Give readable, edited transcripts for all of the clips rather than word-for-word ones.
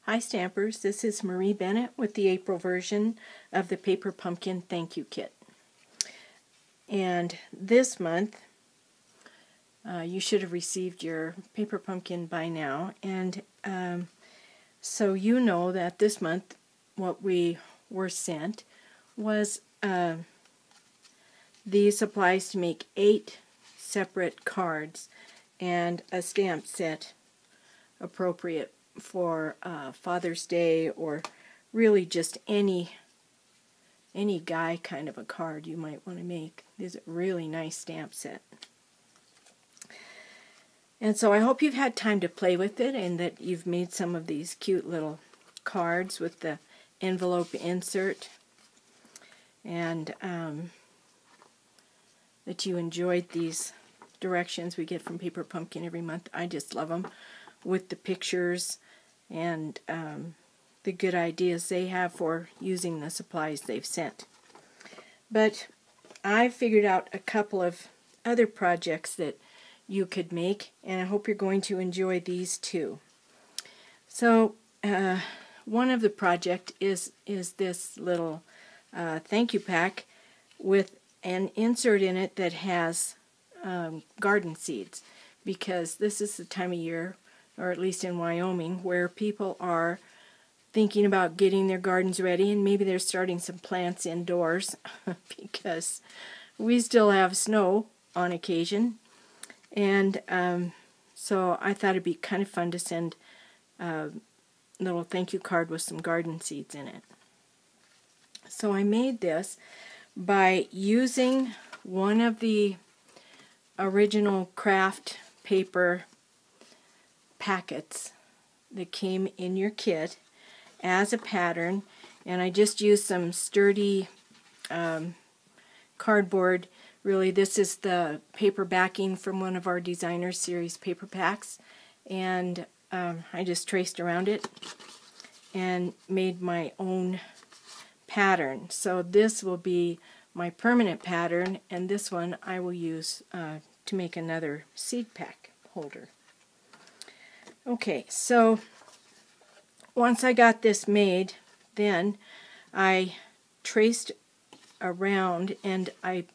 Hi Stampers, this is Marie Bennett with the April version of the Paper Pumpkin Thank You Kit. And this month, you should have received your Paper Pumpkin by now. And so you know that this month what we were sent was the supplies to make 8 separate cards and a stamp set appropriate for Father's Day, or really just any guy kind of a card you might want to make. This is a really nice stamp set. And so I hope you've had time to play with it and that you've made some of these cute little cards with the envelope insert, and that you enjoyed these directions we get from Paper Pumpkin every month. I just love them, with the pictures and the good ideas they have for using the supplies they've sent. But I figured out a couple of other projects that you could make, and I hope you're going to enjoy these too. So one of the project is this little thank you pack with an insert in it that has garden seeds, because this is the time of year, or at least in Wyoming, where people are thinking about getting their gardens ready, and maybe they're starting some plants indoors because we still have snow on occasion. And so I thought it'd be kind of fun to send a little thank you card with some garden seeds in it. So I made this by using one of the original craft paper packets that came in your kit as a pattern, and I just used some sturdy cardboard. Really, this is the paper backing from one of our Designer Series paper packs, and I just traced around it and made my own pattern. So this will be my permanent pattern, and this one I will use to make another seed pack holder. Okay, so once I got this made, then I traced around and I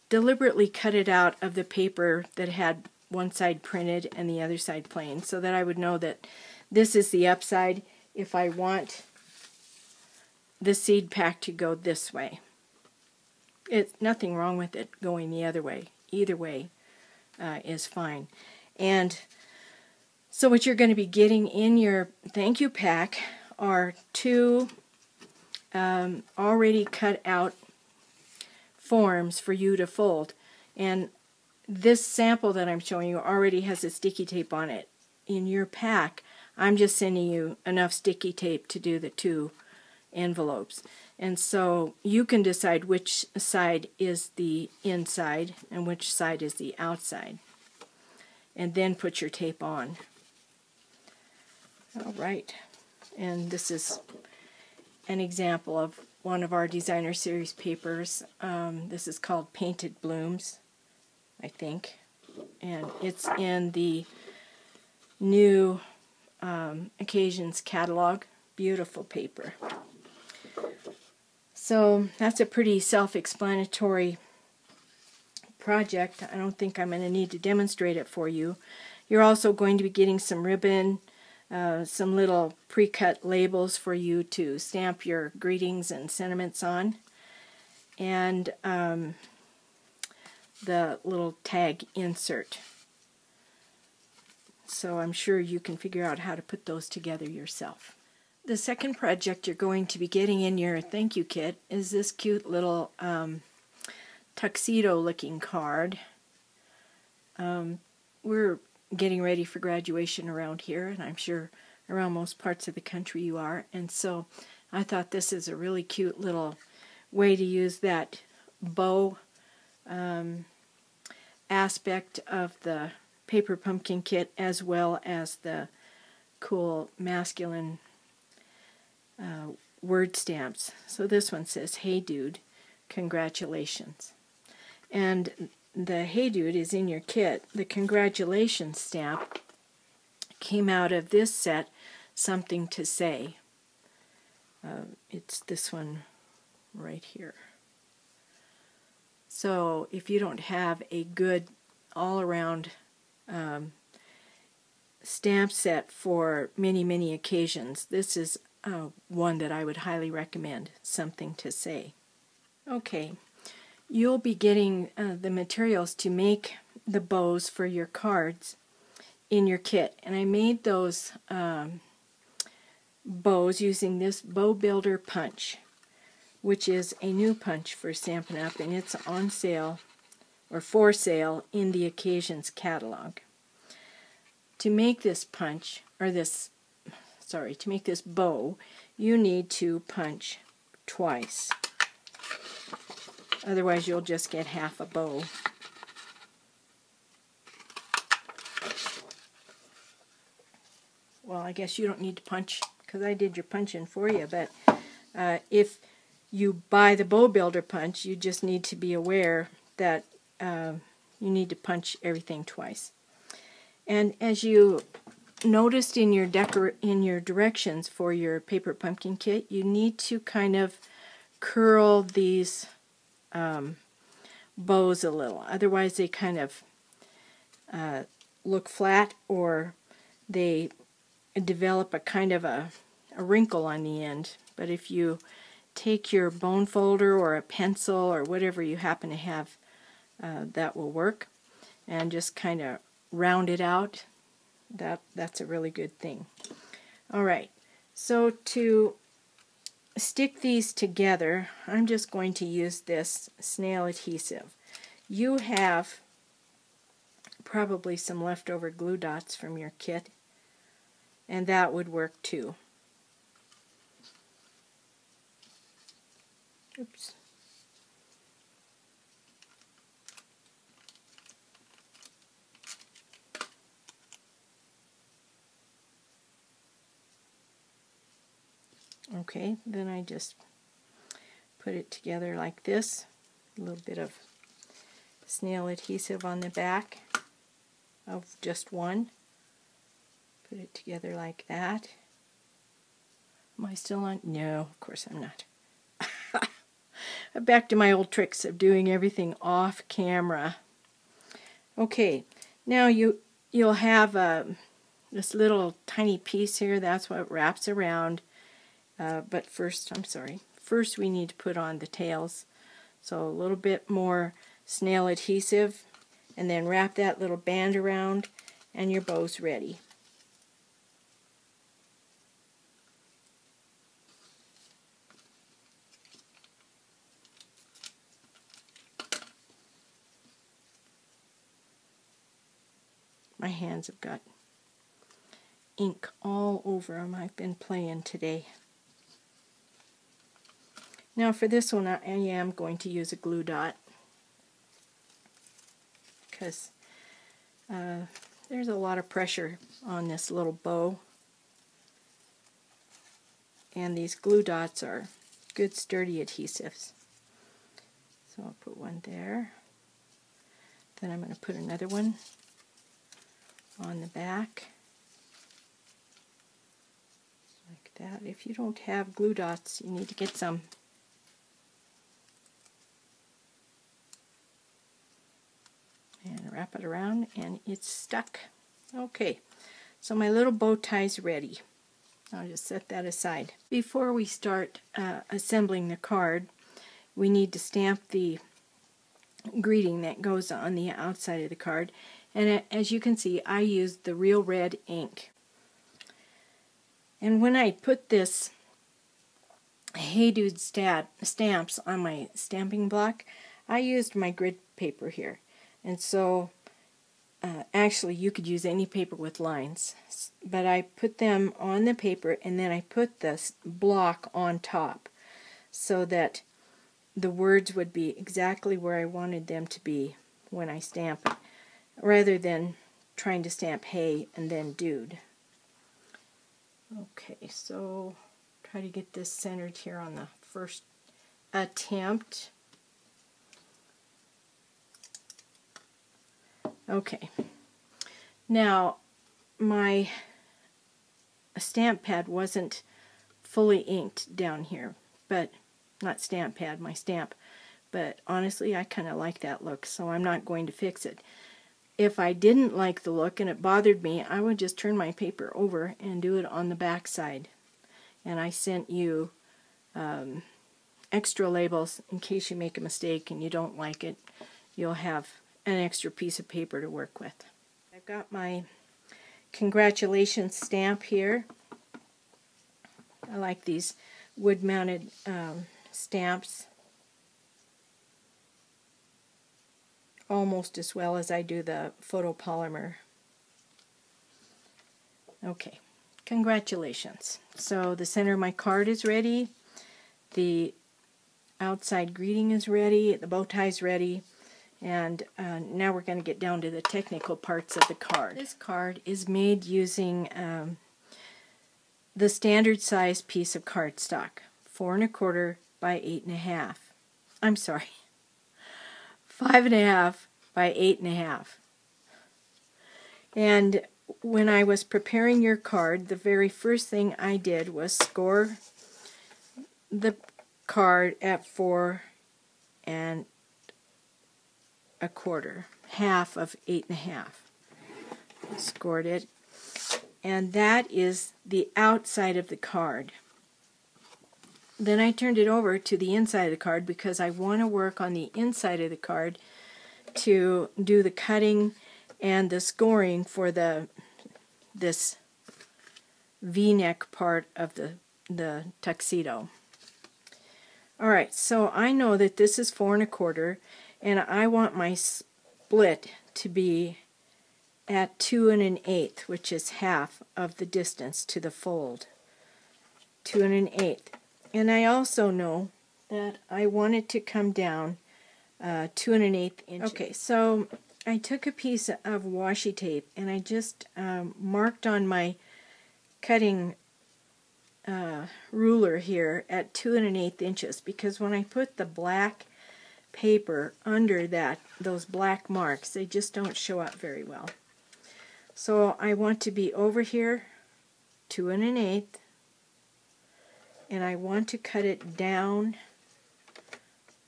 deliberately cut it out of the paper that had one side printed and the other side plain, so that I would know that this is the upside if I want the seed pack to go this way. It's nothing wrong with it going the other way. Either way is fine. And so what you're going to be getting in your thank you pack are 2 already cut out forms for you to fold. And this sample that I'm showing you already has a sticky tape on it. In your pack, I'm just sending you enough sticky tape to do the 2 envelopes. And so you can decide which side is the inside and which side is the outside, and then put your tape on. Alright, and this is an example of one of our Designer Series papers. This is called Painted Blooms, I think, and it's in the new Occasions catalog. Beautiful paper. So that's a pretty self-explanatory project. I don't think I'm going to need to demonstrate it for you. You're also going to be getting some ribbon, some little pre-cut labels for you to stamp your greetings and sentiments on, and the little tag insert. So I'm sure you can figure out how to put those together yourself. The second project you're going to be getting in your thank you kit is this cute little tuxedo looking card. We're getting ready for graduation around here, and I'm sure around most parts of the country you are, and so I thought this is a really cute little way to use that bow aspect of the Paper Pumpkin kit, as well as the cool masculine word stamps. So this one says, "Hey dude, congratulations." And the "Hey dude" is in your kit. The congratulations stamp came out of this set something to say. It's this one right here. So if you don't have a good all-around stamp set for many, many occasions, this is one that I would highly recommend, Something to Say. Okay, you'll be getting the materials to make the bows for your cards in your kit, and I made those bows using this Bow Builder punch, which is a new punch for Stampin' Up, and it's on sale or for sale in the Occasions catalog. To make this punch, or to make this bow, you need to punch twice. Otherwise you'll just get half a bow. Well, I guess you don't need to punch because I did your punching for you, but if you buy the Bow Builder punch, you just need to be aware that you need to punch everything twice. And as you noticed in your directions for your paper pumpkin kit, you need to kind of curl these bows a little. Otherwise they kind of look flat, or they develop a kind of a wrinkle on the end. But if you take your bone folder or a pencil or whatever you happen to have, that will work, and just kind of round it out. That's a really good thing. Alright, so to stick these together, I'm just going to use this snail adhesive. You have probably some leftover glue dots from your kit, and that would work too. Oops. Okay, then I just put it together like this. A little bit of snail adhesive on the back of just one. Put it together like that. Am I still on? No, of course I'm not. Back to my old tricks of doing everything off camera. Okay, now you'll have this little tiny piece here. That's what wraps around. But first we need to put on the tails. So a little bit more snail adhesive, and then wrap that little band around, and your bow's ready. My hands have got ink all over them. I've been playing today. Now for this one, I am going to use a glue dot, because there's a lot of pressure on this little bow, and these glue dots are good sturdy adhesives. So I'll put one there. Then I'm going to put another one on the back, like that. If you don't have glue dots, you need to get some. And wrap it around, and it's stuck. Okay, so my little bow tie's ready. I'll just set that aside. Before we start assembling the card, we need to stamp the greeting that goes on the outside of the card. And as you can see, I used the Real Red ink. And when I put this Hey Dude stamps on my stamping block, I used my grid paper here. And so, actually you could use any paper with lines, but I put them on the paper, and then I put this block on top so that the words would be exactly where I wanted them to be when I stamp it, rather than trying to stamp hey and then dude. Okay, so try to get this centered here on the first attempt. Okay, now my stamp pad wasn't fully inked down here, but not stamp pad, my stamp. But honestly, I kind of like that look, so I'm not going to fix it. If I didn't like the look and it bothered me, I would just turn my paper over and do it on the back side. And I sent you extra labels in case you make a mistake and you don't like it. You'll have an extra piece of paper to work with. I've got my congratulations stamp here. I like these wood-mounted stamps almost as well as I do the photopolymer. Okay, congratulations. So the center of my card is ready, the outside greeting is ready, the bow tie is ready, and now we're going to get down to the technical parts of the card. This card is made using the standard size piece of cardstock, 4 1/4 by 8 1/2. I'm sorry, 5 1/2 by 8 1/2. And when I was preparing your card, the very first thing I did was score the card at 4 1/4, half of 8 1/2. Scored it, and that is the outside of the card. Then I turned it over to the inside of the card because I want to work on the inside of the card to do the cutting and the scoring for this V-neck part of the tuxedo. Alright, so I know that this is 4 1/4, and I want my split to be at 2 1/8, which is half of the distance to the fold. 2 1/8. And I also know that I want it to come down 2 1/8 inches. Okay, so I took a piece of washi tape and I just marked on my cutting ruler here at 2 1/8 inches, because when I put the black paper under those black marks, they just don't show up very well. So I want to be over here 2 1/8, and I want to cut it down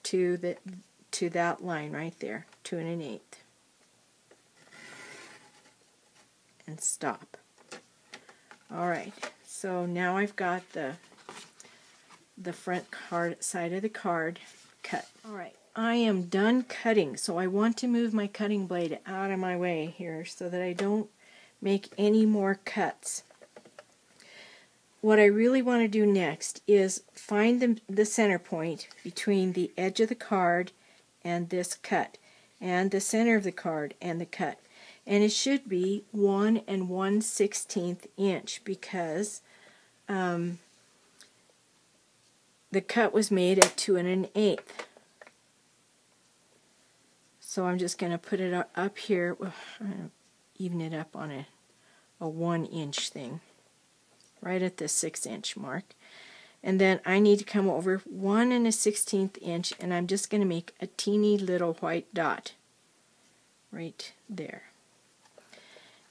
to that line right there, 2 1/8, and stop. Alright, so now I've got the front side of the card cut. Alright, I am done cutting, so I want to move my cutting blade out of my way here so that I don't make any more cuts. What I really want to do next is find the center point between the edge of the card and this cut, and the center of the card and the cut. And it should be 1 1/16 inch, because the cut was made at 2 1/8. So I'm just going to put it up here. I'm going to even it up on a 1 inch thing, right at the 6 inch mark. And then I need to come over 1 1/16 inch, and I'm just going to make a teeny little white dot right there.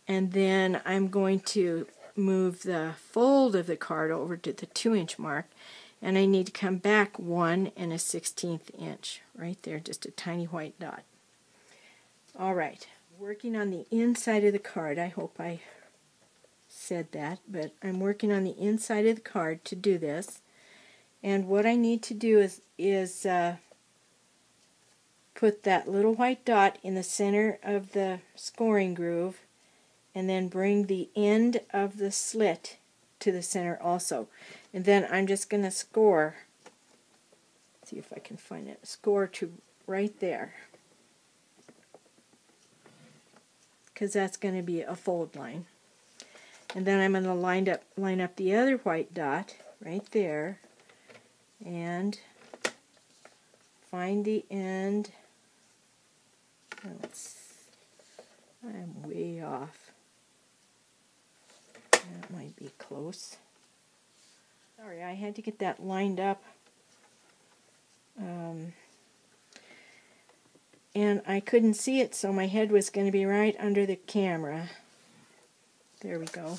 And then I'm going to move the fold of the card over to the 2 inch mark, and I need to come back 1 1/16 inch right there, just a tiny white dot. Alright, working on the inside of the card. I hope I said that, but I'm working on the inside of the card to do this. And what I need to do is put that little white dot in the center of the scoring groove, and then bring the end of the slit to the center also. And then I'm just going to score, see if I can find it, score to right there, because that's going to be a fold line. And then I'm going to line up the other white dot right there, and find the end. I'm way off. That might be close. Sorry, I had to get that lined up. And I couldn't see it, so my head was going to be right under the camera. There we go.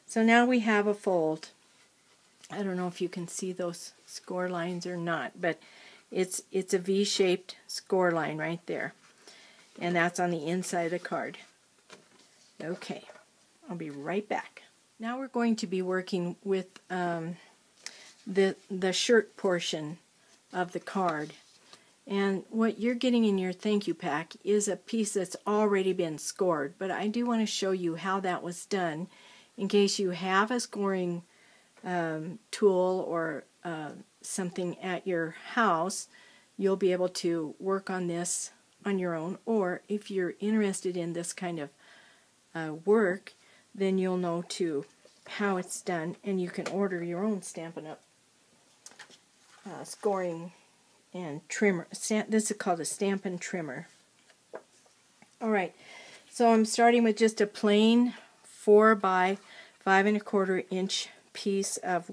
So now we have a fold. I don't know if you can see those score lines or not, but it's a V-shaped score line right there. And that's on the inside of the card. Okay, I'll be right back. Now we're going to be working with the shirt portion of the card. And what you're getting in your thank you pack is a piece that's already been scored, but I do want to show you how that was done in case you have a scoring tool or something at your house. You'll be able to work on this on your own, or if you're interested in this kind of work, then you'll know too how it's done, and you can order your own Stampin' Up! Scoring and trimmer. This is called a Stampin' Trimmer. Alright, so I'm starting with just a plain 4 by 5 1/4 inch piece of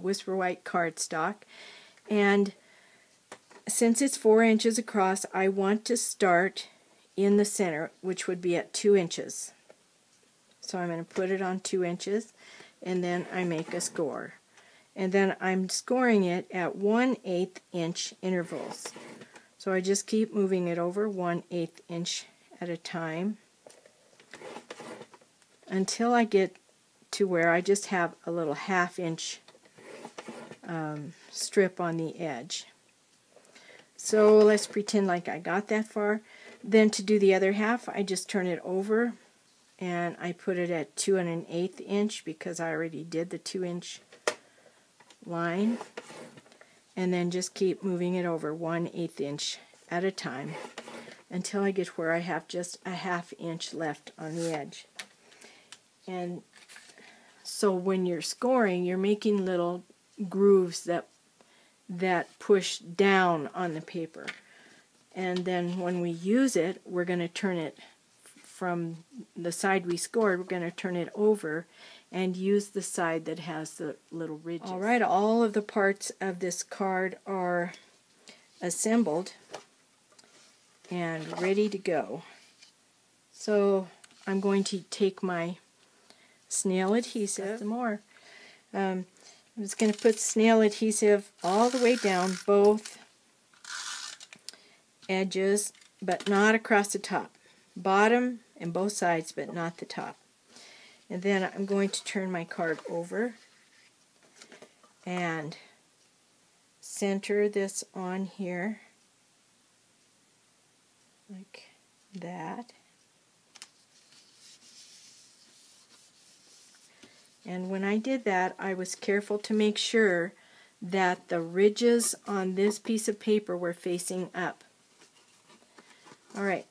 Whisper White cardstock, and since it's 4 inches across, I want to start in the center, which would be at 2 inches. So I'm going to put it on 2 inches, and then I make a score. And then I'm scoring it at 1/8 inch intervals. So I just keep moving it over 1/8 inch at a time until I get to where I just have a little 1/2 inch strip on the edge. So let's pretend like I got that far. Then to do the other half, I just turn it over and I put it at 2 1/8 inch because I already did the 2 inch line, and then just keep moving it over 1/8 inch at a time until I get where I have just a 1/2 inch left on the edge. And so when you're scoring, you're making little grooves that push down on the paper, and then when we use it, we're going to turn it from the side we scored, we're going to turn it over and use the side that has the little ridges. Alright, all of the parts of this card are assembled and ready to go. So I'm going to take my snail adhesive some more. I'm just going to put snail adhesive all the way down both edges, but not across the top. Bottom and both sides, but not the top. And then I'm going to turn my card over and center this on here like that. And when I did that, I was careful to make sure that the ridges on this piece of paper were facing up. Alright,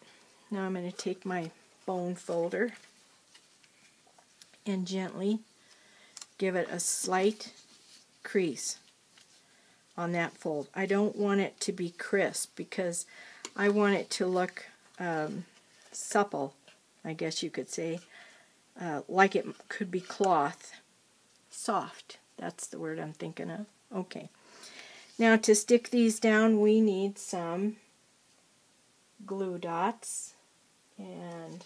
now I'm going to take my bone folder and gently give it a slight crease on that fold. I don't want it to be crisp because I want it to look supple, I guess you could say, like it could be cloth. Soft, that's the word I'm thinking of. Okay, now to stick these down we need some glue dots, and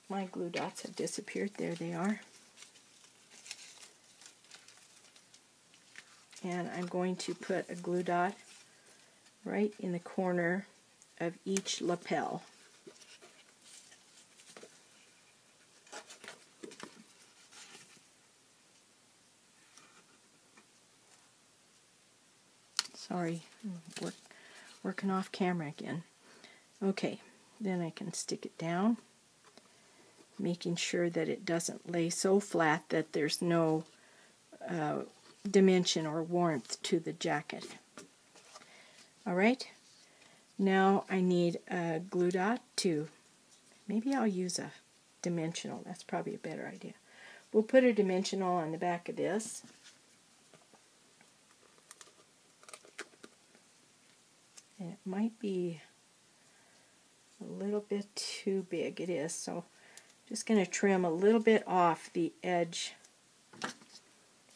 my glue dots have disappeared. There they are. And I'm going to put a glue dot right in the corner of each lapel. Sorry, I'm working off camera again. Okay, then I can stick it down, making sure that it doesn't lay so flat that there's no dimension or warmth to the jacket. Alright, now I need a glue dot to, maybe I'll use a dimensional, that's probably a better idea. We'll put a dimensional on the back of this. And it might be a little bit too big. It is, so just going to trim a little bit off the edge,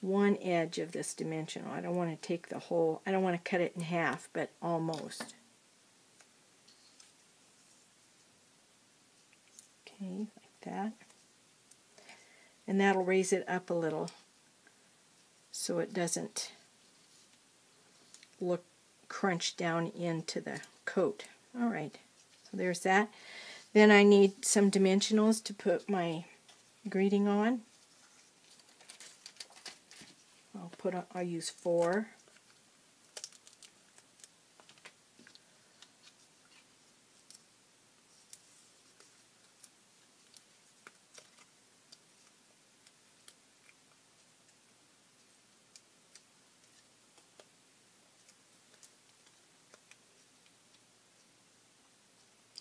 one edge of this dimensional. I don't want to take the whole, I don't want to cut it in half, but almost. Okay, like that. and that'll raise it up a little so it doesn't look crunched down into the coat. Alright, so there's that. Then I need some dimensionals to put my greeting on. I'll use 4.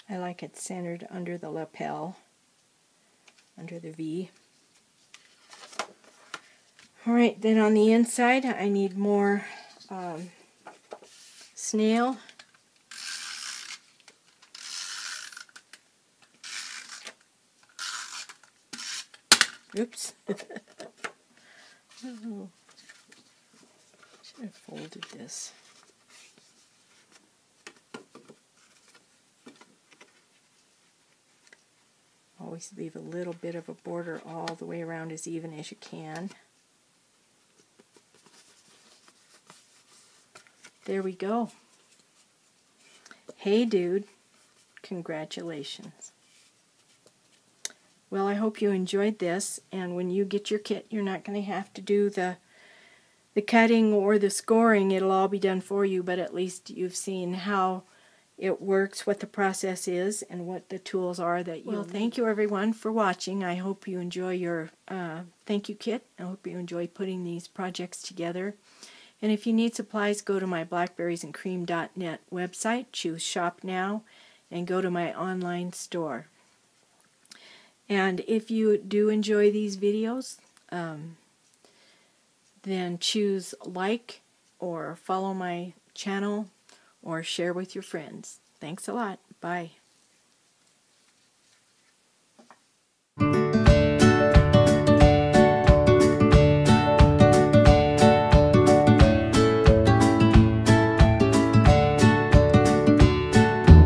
I like it centered under the lapel, under the V. Alright, then on the inside I need more snail. Oops. Oh, should have folded this. Always leave a little bit of a border all the way around as even as you can. There we go. Hey dude, congratulations. Well, I hope you enjoyed this, and when you get your kit, you're not going to have to do the cutting or the scoring. It'll all be done for you, but at least you've seen how it works, what the process is, and what the tools are that you need. Well, thank you everyone for watching. I hope you enjoy your thank you kit. I hope you enjoy putting these projects together. And if you need supplies, go to my blackberriesandcream.net website, choose Shop Now, and go to my online store. And if you do enjoy these videos, then choose like or follow my channel or share with your friends. Thanks a lot. Bye.